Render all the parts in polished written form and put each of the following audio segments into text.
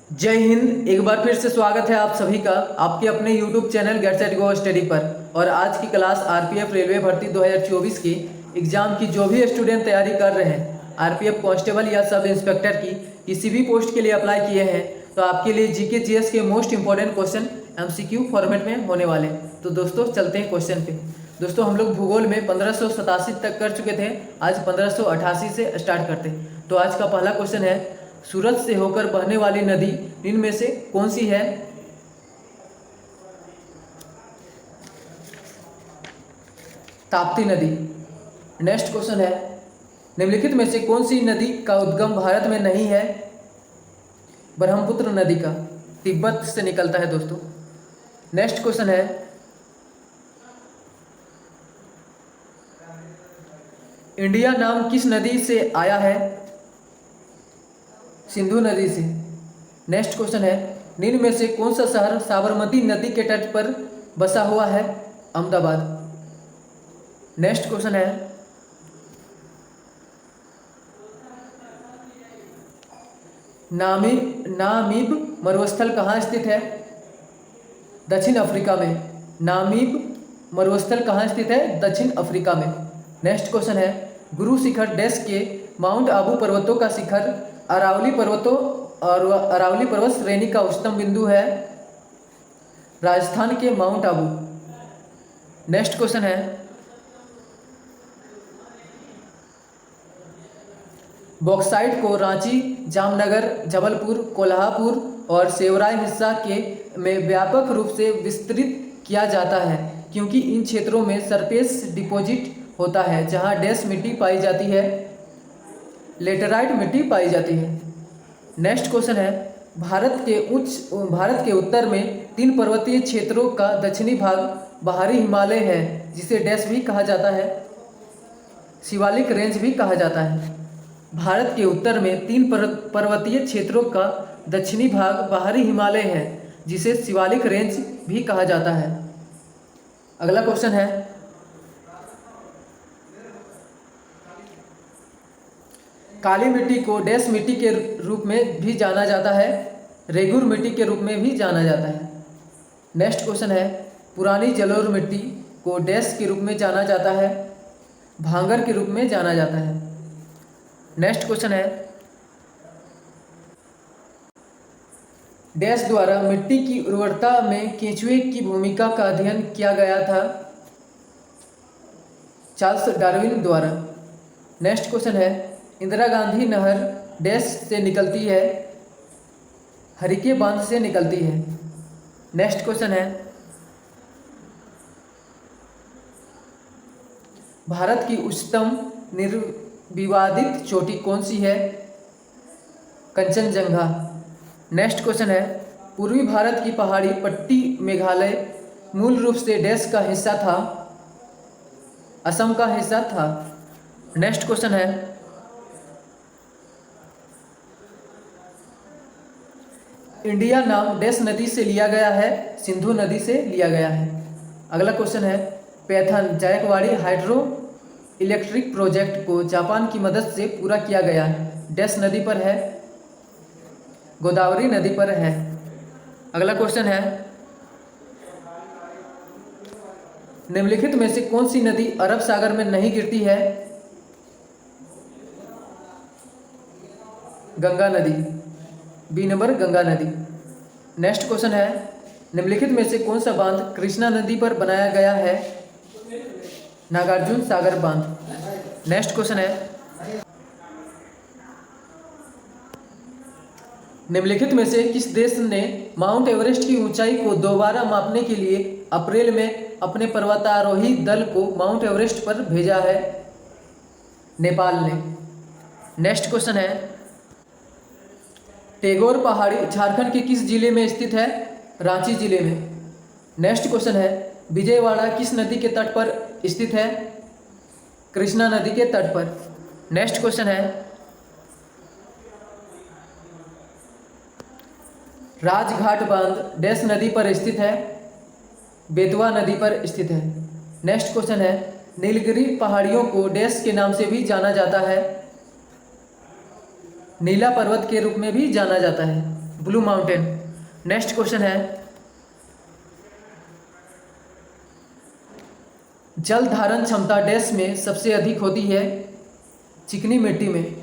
जय हिंद। एक बार फिर से स्वागत है आप सभी का आपके अपने YouTube channel get set go study पर। और आज की क्लास आरपीएफ रेलवे भर्ती 2024 की एग्जाम की जो भी स्टूडेंट तैयारी कर रहे हैं, आरपीएफ कांस्टेबल या सब इंस्पेक्टर की किसी भी पोस्ट के लिए अप्लाई किए हैं, तो आपके लिए जीके जीएस के most important question MCQ format में होने वाले। तो दोस्तों चलते हैं क्वेश्चन पे। दोस्तों हम लोग भूगोल में 1587 तक कर चुके थे, आज 1588 से स्टार्ट करते हैं। तो आज का पहला क्वेश्चन है, सूरत से होकर बहने वाली नदी इनमें से कौन सी है? ताप्ती नदी। नेक्स्ट क्वेश्चन है, निम्नलिखित में से कौन सी नदी का उद्गम भारत में नहीं है? ब्रह्मपुत्र नदी का, तिब्बत से निकलता है दोस्तों। नेक्स्ट क्वेश्चन है, इंडिया नाम किस नदी से आया है? सिंधु नदी से। नेक्स्ट क्वेश्चन है, निम्न में से कौन सा शहर साबरमती नदी के तट पर बसा हुआ है? अहमदाबाद। नेक्स्ट क्वेश्चन है, नामीब मरुस्थल कहाँ स्थित है? दक्षिण अफ्रीका में। नामीब मरुस्थल कहाँ स्थित है? दक्षिण अफ्रीका में। नेक्स्ट क्वेश्चन है, गुरु शिखर डैश के माउंट आबू पर्वतों का शिखर अरावली पर्वतों और अरावली पर्वत श्रेणी का उच्चतम बिंदु है? राजस्थान के माउंट आबू। नेक्स्ट क्वेश्चन है, बॉक्साइट को रांची, जामनगर, जबलपुर, कोल्हापुर और सेवराय हिस्सा के में व्यापक रूप से विस्तृत किया जाता है क्योंकि इन क्षेत्रों में सरफेस डिपॉजिट होता है जहां डैश मिट्टी पाई जाती है? लेटेराइट मिट्टी पाई जाती है। नेक्स्ट क्वेश्चन है, भारत के उत्तर में 3 पर्वतीय क्षेत्रों का दक्षिणी भाग बाहरी हिमालय है जिसे डैश भी कहा जाता है? शिवालिक रेंज भी कहा जाता है। भारत के उत्तर में 3 पर्वतीय क्षेत्रों का दक्षिणी भाग बाहरी हिमालय है जिसे शिवालिक रेंज भी कहा जाता है। अगला क्वेश्चन है, काली मिट्टी को डैश मिट्टी के रूप में भी जाना जाता है? रेगुर मिट्टी के रूप में भी जाना जाता है। नेक्स्ट क्वेश्चन है, पुरानी जलोढ़ मिट्टी को डैश के रूप में जाना जाता है? भांगर के रूप में जाना जाता है। नेक्स्ट क्वेश्चन है, डैश द्वारा मिट्टी की उर्वरता में केंचुए की भूमिका का अध्ययन किया गया था? चार्ल्स डार्विन द्वारा। नेक्स्ट क्वेश्चन है, इंदिरा गांधी नहर डैश से निकलती है? हरिके बांध से निकलती है। नेक्स्ट क्वेश्चन है, भारत की उच्चतम निर्विवादित चोटी कौन सी है? कंचनजंगा। नेक्स्ट क्वेश्चन है, पूर्वी भारत की पहाड़ी पट्टी मेघालय मूल रूप से डैश का हिस्सा था? असम का हिस्सा था। नेक्स्ट क्वेश्चन है, इंडिया नाम डैश नदी से लिया गया है? सिंधु नदी से लिया गया है। अगला क्वेश्चन है, Python Jayakwadi hydro electric project को जापान की मदद से पूरा किया गया है? डैश नदी पर है? गोदावरी नदी पर है। अगला क्वेश्चन है, निम्नलिखित में से कौन सी नदी अरब सागर में नहीं गिरती है? गंगा नदी। बी नंबर गंगा नदी। नेक्स्ट क्वेश्चन है, निम्नलिखित में से कौन सा बांध कृष्णा नदी पर बनाया गया है? नागार्जुन सागर बांध। नेक्स्ट क्वेश्चन है, निम्नलिखित में से किस देश ने माउंट एवरेस्ट की ऊंचाई को दोबारा मापने के लिए अप्रैल में अपने पर्वतारोही दल को माउंट एवरेस्ट पर भेजा है? नेपाल ने। नेक्स्ट क्वेश्चन है, टैगोर पहाड़ी झारखंड के किस जिले में स्थित है? रांची जिले में। नेक्स्ट क्वेश्चन है, विजयवाड़ा किस नदी के तट पर स्थित है? कृष्णा नदी के तट पर। नेक्स्ट क्वेश्चन है, राजघाट बांध डैश नदी पर स्थित है? बेतवा नदी पर स्थित है। नेक्स्ट क्वेश्चन है, नीलगिरी पहाड़ियों को डैश के नाम से भी जाना जाता है? नीला पर्वत के रूप में भी जाना जाता है। Blue mountain. नेक्स्ट क्वेश्चन है, जल धारण क्षमता डैश में सबसे अधिक होती है? चिकनी मिट्टी में।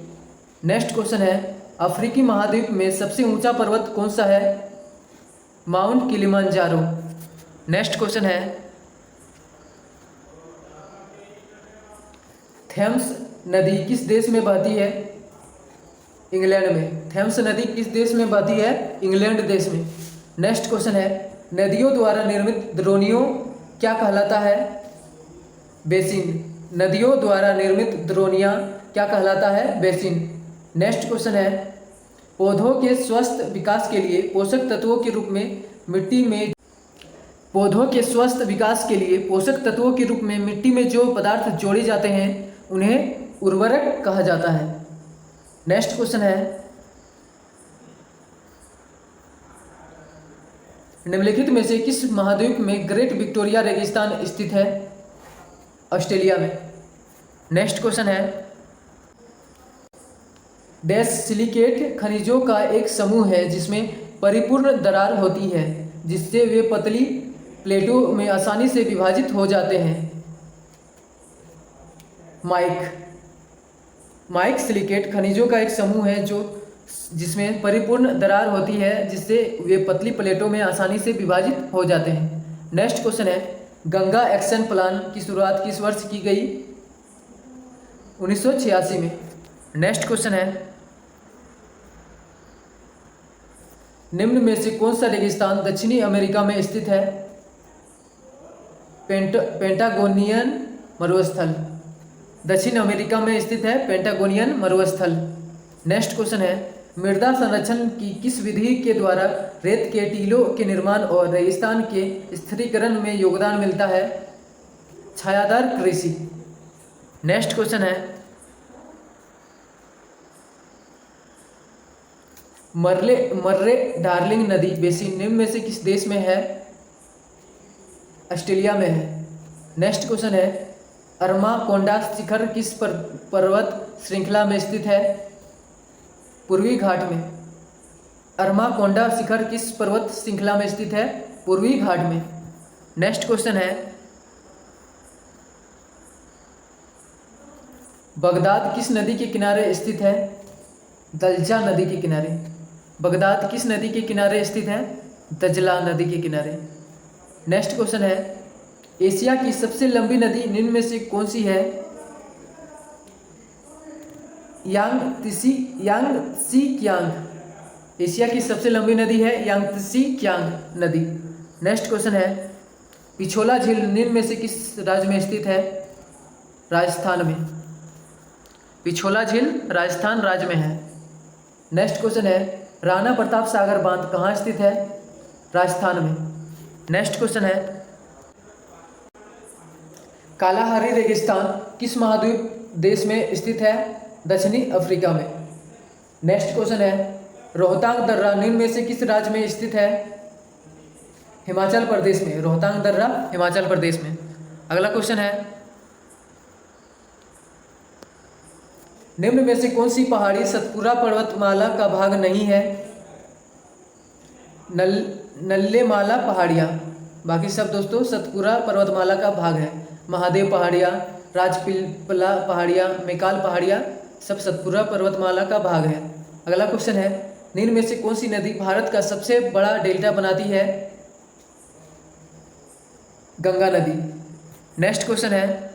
नेक्स्ट क्वेश्चन है, अफ्रीकी महाद्वीप में सबसे ऊंचा पर्वत कौन सा है? Mount Kilimanjaro. नेक्स्ट क्वेश्चन है, थेम्स नदी किस देश में बहती है? इंग्लैंड में। थेम्स नदी किस देश में बहती है? इंग्लैंड देश में। नेक्स्ट क्वेश्चन है, नदियों द्वारा निर्मित द्रोणियों क्या कहलाता है? बेसिन। नदियों द्वारा निर्मित द्रोणियाँ क्या कहलाता है? बेसिन। नेक्स्ट क्वेश्चन है, पौधों के स्वस्थ विकास के लिए पोषक तत्वों के रूप में मिट्टी में जो पदार्थ जोड़े जाते हैं उन्हें उर्वरक कहा जाता है। नेक्स्ट क्वेश्चन है, निम्नलिखित में से किस महाद्वीप में ग्रेट विक्टोरिया रेगिस्तान स्थित है? ऑस्ट्रेलिया में। नेक्स्ट क्वेश्चन है, डैश सिलिकेट खनिजों का एक समूह है जिसमें परिपूर्ण दरार होती है जिससे वे पतली प्लेटों में आसानी से विभाजित हो जाते हैं? माइक सिलिकेट खनिजों का एक समूह है जिसमें परिपूर्ण दरार होती है जिससे वे पतली प्लेटों में आसानी से विभाजित हो जाते हैं। नेक्स्ट क्वेश्चन है, गंगा एक्शन प्लान की शुरुआत किस वर्ष की गई? 1986 में। नेक्स्ट क्वेश्चन है, निम्न में से कौन सा रेगिस्तान दक्षिणी अमेरिका में स्थित है? पेंटागोनियन मरुस्थल। दक्षिण अमेरिका में स्थित है पेंटागोनियन मरुस्थल। नेक्स्ट क्वेश्चन है, मृदा संरक्षण की किस विधि के द्वारा रेत के टीलों के निर्माण और रेगिस्तान के स्थिरीकरण में योगदान मिलता है? छायादार कृषि। नेक्स्ट क्वेश्चन है, मर्रे डार्लिंग नदी बेसिन निम्न में से किस देश में है? ऑस्ट्रेलिया में है। नेक्स्ट क्वेश्चन है, अरमाकोंडा शिखर किस पर्वत श्रृंखला में स्थित है? पूर्वी घाट में। अरमाकोंडा शिखर किस पर्वत श्रृंखला में स्थित है? पूर्वी घाट में। नेक्स्ट क्वेश्चन है, बगदाद किस नदी के किनारे स्थित है? दलजा नदी के किनारे। बगदाद किस नदी के किनारे स्थित है? दजला नदी के किनारे। नेक्स्ट क्वेश्चन है, एशिया की सबसे लंबी नदी निम्न में से कौन सी है? यांगत्सी कियांग। एशिया की सबसे लंबी नदी है यांगत्सी कियांग नदी। नेक्स्ट क्वेश्चन है, पिछोला झील निम्न में से किस राज्य में स्थित है? राजस्थान में। पिछोला झील राजस्थान राज्य में है। नेक्स्ट क्वेश्चन है, राणा प्रताप सागर बांध कहाँ स्थित है? राजस्थान में। नेक्स्ट क्वेश्चन है, कालाहारी रेगिस्तान किस महाद्वीप देश में स्थित है? दक्षिणी अफ्रीका में। नेक्स्ट क्वेश्चन है, रोहतांग दर्रा निम्न में से किस राज्य में स्थित है? हिमाचल प्रदेश में। रोहतांग दर्रा हिमाचल प्रदेश में। अगला क्वेश्चन है, निम्न में से कौन सी पहाड़ी सतपुरा पर्वतमाला का भाग नहीं है? नल्लेमाला पहाड़ियाँ। बाकी सब दोस्तों सतपुरा पर्वतमाला का भाग है। महादेव पहाड़ियाँ, राजपीपला पहाड़ियाँ, मैकाल पहाड़ियाँ सब सतपुरा पर्वतमाला का भाग है। अगला क्वेश्चन है, निम्न में से कौन सी नदी भारत का सबसे बड़ा डेल्टा बनाती है? गंगा नदी। नेक्स्ट क्वेश्चन है,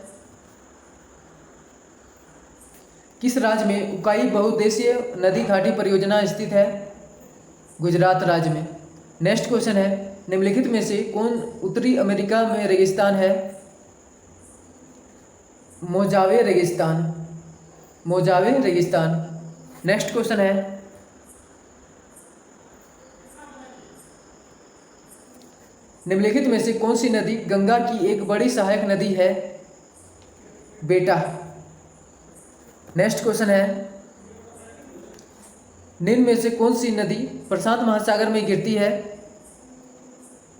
किस राज्य में उकाई बहुउद्देशीय नदी घाटी परियोजना स्थित है? गुजरात राज्य में। नेक्स्ट क्वेश्चन है, निम्नलिखित में से कौन उत्तरी अमेरिका में रेगिस्तान है? मोजावे रेगिस्तान। मोजावे रेगिस्तान। नेक्स्ट क्वेश्चन है, निम्नलिखित में से कौन सी नदी गंगा की एक बड़ी सहायक नदी है? बेटा। नेक्स्ट क्वेश्चन है, निम्न में से कौन सी नदी प्रशांत महासागर में गिरती है?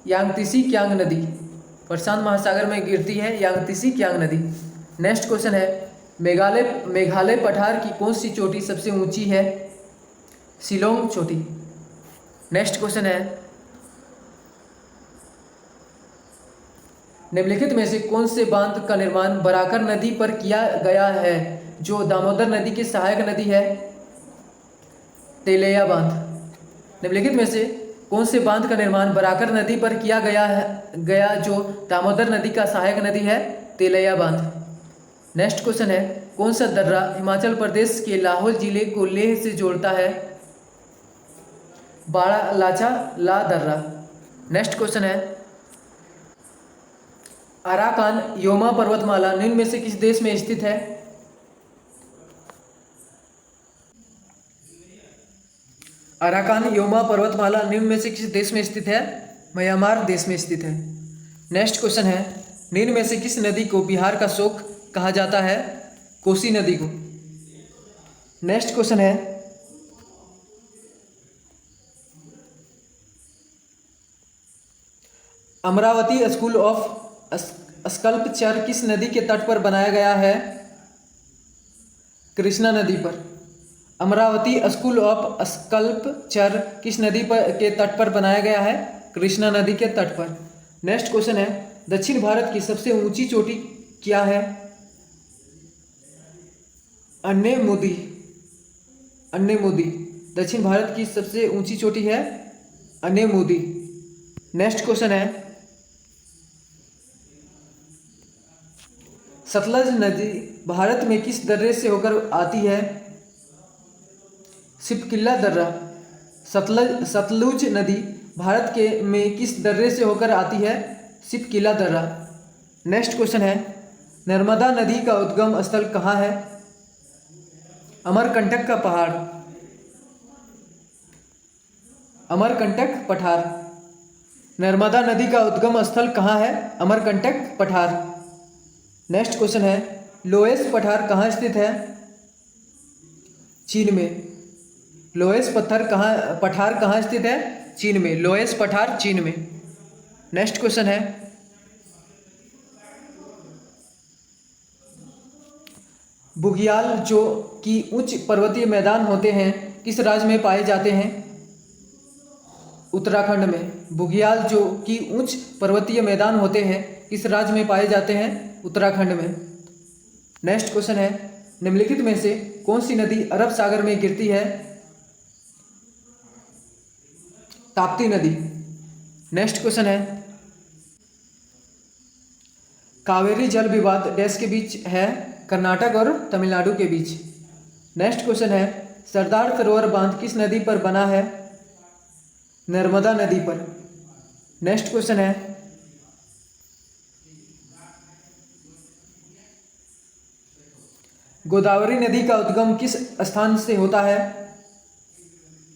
यांगत्सी कियांग नदी। प्रशांत महासागर में गिरती है यांगत्सी कियांग नदी। नेक्स्ट क्वेश्चन है, मेघालय पठार की कौन सी चोटी सबसे ऊंची है? शिलोंग चोटी। नेक्स्ट क्वेश्चन है, निम्नलिखित में से कौन से बांध का निर्माण बराकर नदी पर किया गया है जो दामोदर नदी की सहायक नदी है? तेलैया बांध। निम्नलिखित में से कौन से बांध का निर्माण बराकर नदी पर किया गया जो दामोदर नदी का सहायक नदी है? तेलैया बांध। नेक्स्ट क्वेश्चन है, कौन सा दर्रा हिमाचल प्रदेश के लाहौल जिले को लेह से जोड़ता है? बाड़ालाचा ला दर्रा। नेक्स्ट क्वेश्चन है, अराकान योमा पर्वतमाला निम्न में से किस देश में स्थित है? अराकान योमा पर्वतमाला निम्न में से किस देश में स्थित है? म्यांमार देश में स्थित है। नेक्स्ट क्वेश्चन है, निम्न में से किस नदी को बिहार का शोक कहा जाता है? कोसी नदी को। नेक्स्ट क्वेश्चन है, अमरावती स्कूल ऑफ स्कल्पचर किस नदी के तट पर बनाया गया है? कृष्णा नदी पर। अमरावती स्कूल ऑफ स्कल्पचर किस नदी पर के तट पर बनाया गया है? कृष्णा नदी के तट पर। नेक्स्ट क्वेश्चन है, दक्षिण भारत की सबसे ऊंची चोटी क्या है? अन्नेमुदी। अन्नेमुदी। दक्षिण भारत की सबसे ऊंची चोटी है अन्नेमुदी। नेक्स्ट क्वेश्चन है, सतलज नदी भारत में किस दर्रे से होकर आती है? सिपकिल्ला दर्रा। सतलुज नदी भारत में किस दर्रे से होकर आती है? सिपकिल्ला दर्रा। नेक्स्ट क्वेश्चन है, नर्मदा नदी का उद्गम स्थल कहाँ है? अमरकंटक का पहाड़। अमरकंटक पठार। नर्मदा नदी का उद्गम स्थल कहाँ है? अमरकंटक पठार। नेक्स्ट क्वेश्चन है, लोएस पठार कहाँ स्थित है? चीन में। लोएस पठार कहाँ स्थित है? चीन में। लोएस पठार चीन में। नेक्स्ट क्वेश्चन है, बुग्याल जो कि उच्च पर्वतीय मैदान होते हैं किस राज्य में पाए जाते हैं? उत्तराखंड में। बुग्याल जो कि उच्च पर्वतीय मैदान होते हैं किस राज्य में पाए जाते हैं? उत्तराखंड में। नेक्स्ट क्वेश्चन है, निम्नलिखित में से कौन सी नदी अरब सागर में गिरती है? ताप्ती नदी। नेक्स्ट क्वेश्चन है, कावेरी जल विवाद देश के बीच है? कर्नाटक और तमिलनाडु के बीच। नेक्स्ट क्वेश्चन है, सरदार सरोवर बांध किस नदी पर बना है? नर्मदा नदी पर। नेक्स्ट क्वेश्चन है, गोदावरी नदी का उद्गम किस स्थान से होता है?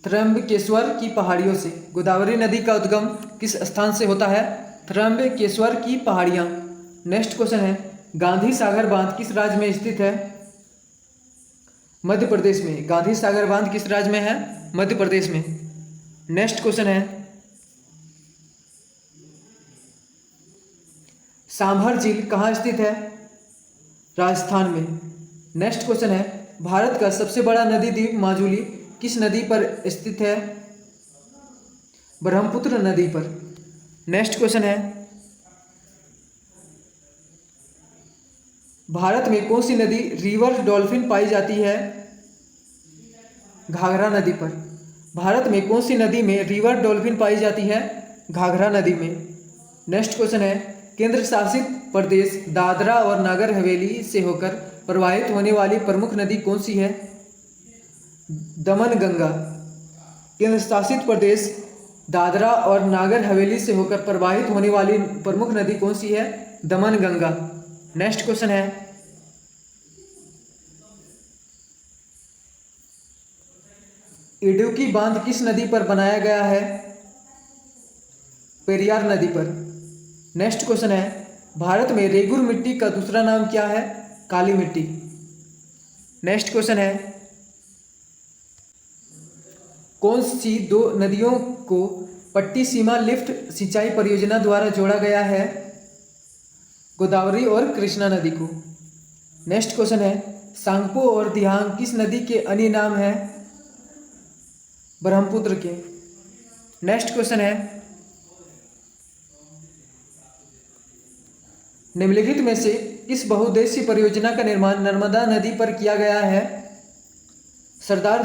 त्र्यंबकेश्वर की पहाड़ियों से। गोदावरी नदी का उद्गम किस स्थान से होता है? त्र्यंबकेश्वर की पहाड़ियाँ। नेक्स्ट क्वेश्चन है, गांधी सागर बांध किस राज्य में स्थित है? मध्य प्रदेश में। गांधी सागर बांध किस राज्य में है? मध्य प्रदेश में। नेक्स्ट क्वेश्चन है, सांभर झील कहाँ स्थित है? राजस्थान में। नेक्स्ट क्वेश्चन है, भारत का सबसे बड़ा नदी द्वीप माजुली किस नदी पर स्थित है? ब्रह्मपुत्र नदी पर। नेक्स्ट क्वेश्चन है, भारत में कौन सी नदी रिवर डॉल्फिन पाई जाती है? घाघरा नदी पर। भारत में कौन सी नदी में रिवर डॉल्फिन पाई जाती है? घाघरा नदी में। नेक्स्ट क्वेश्चन है, केंद्र शासित प्रदेश दादरा और नागर हवेली से होकर प्रवाहित होने वाली प्रमुख नदी कौन सी है? दमन गंगा। केंद्र शासित प्रदेश दादरा और नागर हवेली से होकर प्रवाहित होने वाली प्रमुख नदी कौन सी है? दमन गंगा। नेक्स्ट क्वेश्चन है, इडुक्की बांध किस नदी पर बनाया गया है? पेरियार नदी पर। नेक्स्ट क्वेश्चन है, भारत में रेगुर मिट्टी का दूसरा नाम क्या है? काली मिट्टी। नेक्स्ट क्वेश्चन है, कौन सी दो नदियों को पट्टी सीमा लिफ्ट सिंचाई परियोजना द्वारा जोड़ा गया है? गोदावरी और कृष्णा नदी को। नेक्स्ट क्वेश्चन है, सांगपो और दिहांग किस नदी के अन्य नाम हैं? ब्रह्मपुत्र के। नेक्स्ट क्वेश्चन है, निम्नलिखित में से किस बहुउद्देशीय परियोजना का निर्माण नर्मदा नदी पर किया गया है? सरदार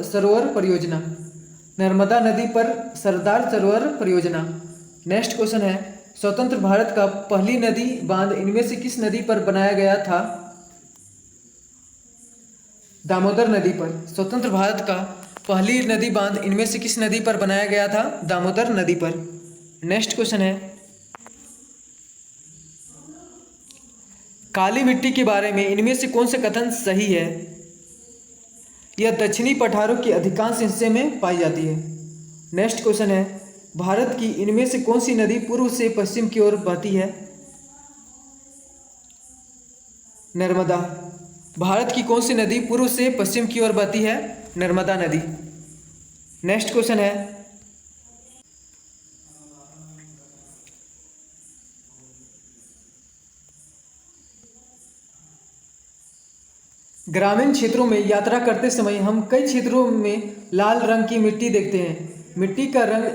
सरोवर परियोजना, नर्मदा नदी पर सरदार सरोवर परियोजना। नेक्स्ट क्वेश्चन है, स्वतंत्र भारत का पहली नदी बांध इनमें से किस नदी पर बनाया गया था? दामोदर नदी पर। स्वतंत्र भारत का पहली नदी बांध इनमें से किस नदी पर बनाया गया था? दामोदर नदी पर। नेक्स्ट क्वेश्चन है, काली मिट्टी के बारे में इनमें से कौन सा कथन सही है? यह दक्षिणी पठारों के अधिकांश हिस्से में पाई जाती है। नेक्स्ट क्वेश्चन है, भारत की इनमें से कौन सी नदी पूर्व से पश्चिम की ओर बहती है? नर्मदा। भारत की कौन सी नदी पूर्व से पश्चिम की ओर बहती है? नर्मदा नदी। नेक्स्ट क्वेश्चन है, ग्रामीण क्षेत्रों में यात्रा करते समय हम कई क्षेत्रों में लाल रंग की मिट्टी देखते हैं। मिट्टी का रंग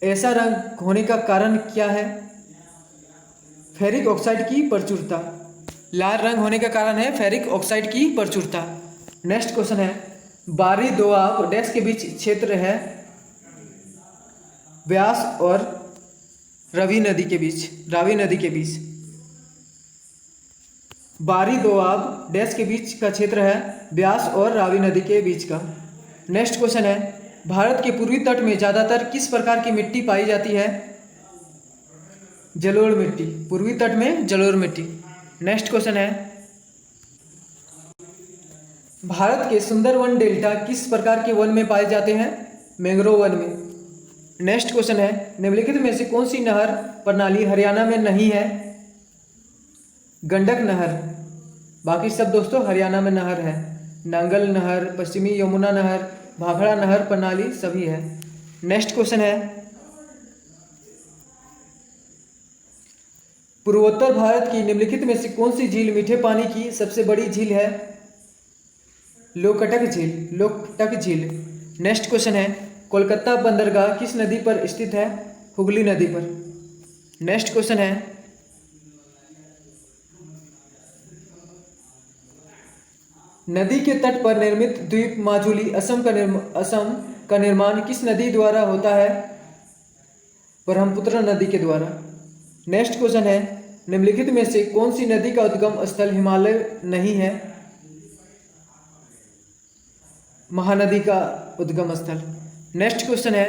ऐसा रंग होने का कारण क्या है? फेरिक ऑक्साइड की प्रचुरता। लाल रंग होने का कारण है फेरिक ऑक्साइड की प्रचुरता। नेक्स्ट क्वेश्चन है, बारी दोआब डैश के बीच क्षेत्र है? व्यास और रावी नदी के बीच। बारी दोआब डैश के बीच का क्षेत्र है? व्यास और रावी नदी के बीच का। नेक्स्ट क्वेश्चन है, भारत के पूर्वी तट में ज़्यादातर किस प्रकार की मिट्टी पाई जाती है? जलोढ़ मिट्टी। पूर्वी तट में जलोढ़ मिट्टी। नेक्स्ट क्वेश्चन है, भारत के सुंदरवन डेल्टा किस प्रकार के वन में पाए जाते हैं? मैंग्रोव वन में। नेक्स्ट क्वेश्चन है, निम्नलिखित में से कौन सी नहर प्रणाली हरियाणा में नहीं है? गंडक नहर। बाकी सब दोस्तों हरियाणा में नहर है। नांगल नहर, पश्चिमी यमुना नहर, भाखड़ा नहर प्रणाली सभी है। नेक्स्ट क्वेश्चन है, पूर्वोत्तर भारत की निम्नलिखित में से कौन सी झील मीठे पानी की सबसे बड़ी झील है? लोकटक झील। नेक्स्ट क्वेश्चन है, कोलकाता बंदरगाह किस नदी पर स्थित है? हुगली नदी पर। नेक्स्ट क्वेश्चन है, नदी के तट पर निर्मित द्वीप माजुली असम का निर्माण किस नदी द्वारा होता है? ब्रह्मपुत्र नदी के द्वारा। नेक्स्ट क्वेश्चन है, निम्नलिखित में से कौन सी नदी का उद्गम स्थल हिमालय नहीं है? महानदी का उद्गम स्थल। नेक्स्ट क्वेश्चन है,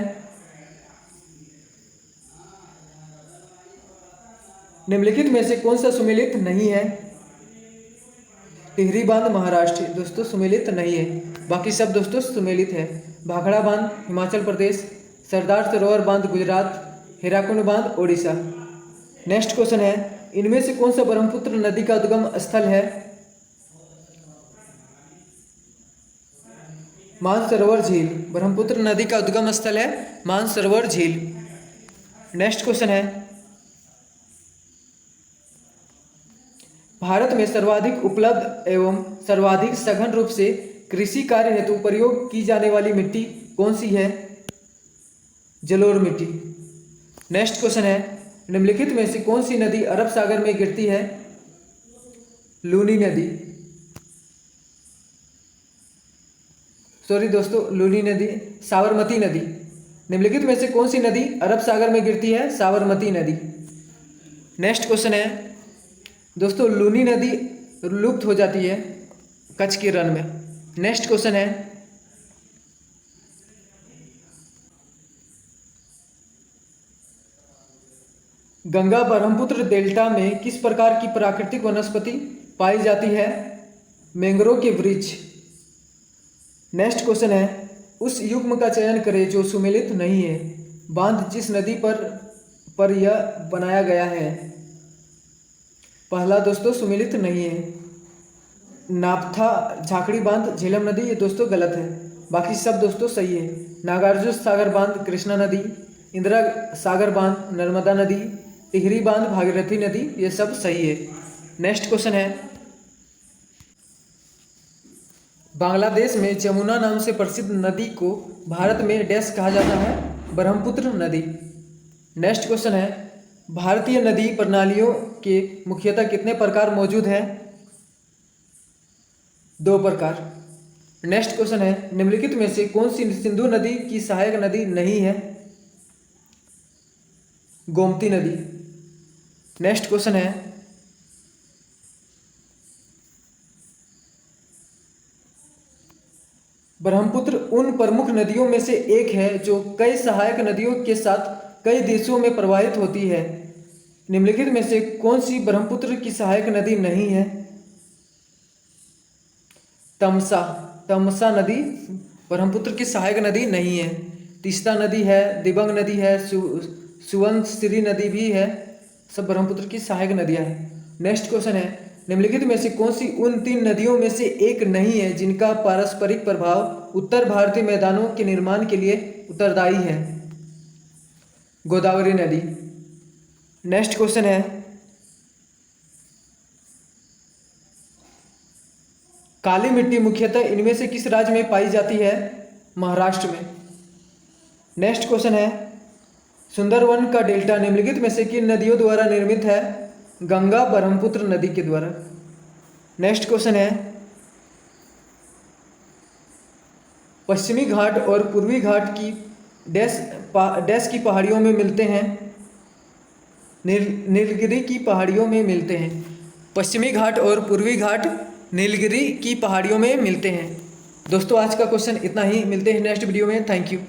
निम्नलिखित में से कौन सा सुमेलित नहीं है? टिहरी बांध महाराष्ट्र दोस्तों सुमेलित नहीं है। बाकी सब दोस्तों सुमेलित है। भाखड़ा बांध हिमाचल प्रदेश, सरदार सरोवर बांध गुजरात, हीराकुंड बांध ओडिशा। नेक्स्ट क्वेश्चन है, इनमें से कौन सा ब्रह्मपुत्र नदी का उद्गम स्थल है? मानसरोवर झील। ब्रह्मपुत्र नदी का उद्गम स्थल है मानसरोवर झील। नेक्स्ट क्वेश्चन है, भारत में सर्वाधिक उपलब्ध एवं सर्वाधिक सघन रूप से कृषि कार्य हेतु प्रयोग की जाने वाली मिट्टी कौन सी है? जलोढ़ मिट्टी। नेक्स्ट क्वेश्चन है, निम्नलिखित में से कौन सी नदी अरब सागर में गिरती है? लूनी नदी। साबरमती नदी। निम्नलिखित में से कौन सी नदी अरब सागर में गिरती है? साबरमती नदी। नेक्स्ट क्वेश्चन है दोस्तों, लूनी नदी लुप्त हो जाती है कच्छ के रण में। नेक्स्ट क्वेश्चन है, गंगा ब्रह्मपुत्र डेल्टा में किस प्रकार की प्राकृतिक वनस्पति पाई जाती है? मैंग्रोव के वृक्ष। नेक्स्ट क्वेश्चन है, उस युग्म का चयन करें जो सुमेलित नहीं है। बांध जिस नदी पर यह बनाया गया है? पहला दोस्तों सुमेलित नहीं है। नापथा झाकड़ी बांध झेलम नदी, ये दोस्तों गलत है। बाकी सब दोस्तों सही है। नागार्जुन सागर बांध कृष्णा नदी, इंदिरा सागर बांध नर्मदा नदी, टिहरी बांध भागीरथी नदी, ये सब सही है। नेक्स्ट क्वेश्चन है, बांग्लादेश में जमुना नाम से प्रसिद्ध नदी को भारत में डैश कहा जाता है? ब्रह्मपुत्र नदी। नेक्स्ट क्वेश्चन है, भारतीय नदी प्रणालियों के मुख्यतः कितने प्रकार मौजूद हैं? 2 प्रकार। नेक्स्ट क्वेश्चन है, निम्नलिखित में से कौन सी सिंधु नदी की सहायक नदी नहीं है? गोमती नदी। नेक्स्ट क्वेश्चन है, ब्रह्मपुत्र उन प्रमुख नदियों में से एक है जो कई सहायक नदियों के साथ कई देशों में प्रवाहित होती है। निम्नलिखित में से कौन सी ब्रह्मपुत्र की सहायक नदी नहीं है? तमसा। तमसा नदी ब्रह्मपुत्र की सहायक नदी नहीं है। तीस्ता नदी है, दिबांग नदी है, सुवनसिरी नदी भी है, सब ब्रह्मपुत्र की सहायक नदियां हैं। नेक्स्ट क्वेश्चन है, निम्नलिखित में से कौन सी उन 3 नदियों में से एक नहीं है जिनका पारस्परिक प्रभाव उत्तर भारतीय मैदानों के निर्माण के लिए उत्तरदायी है? गोदावरी नदी। नेक्स्ट क्वेश्चन है, काली मिट्टी मुख्यतः इनमें से किस राज्य में पाई जाती है? महाराष्ट्र में। नेक्स्ट क्वेश्चन है, सुंदरवन का डेल्टा निम्नलिखित में से किन नदियों द्वारा निर्मित है? गंगा ब्रह्मपुत्र नदी के द्वारा। नेक्स्ट क्वेश्चन है, पश्चिमी घाट और पूर्वी घाट की डैश की पहाड़ियों में मिलते हैं? नीलगिरी की पहाड़ियों में मिलते हैं। पश्चिमी घाट और पूर्वी घाट नीलगिरी की पहाड़ियों में मिलते हैं। दोस्तों आज का क्वेश्चन इतना ही, मिलते हैं नेक्स्ट वीडियो में। Thank you.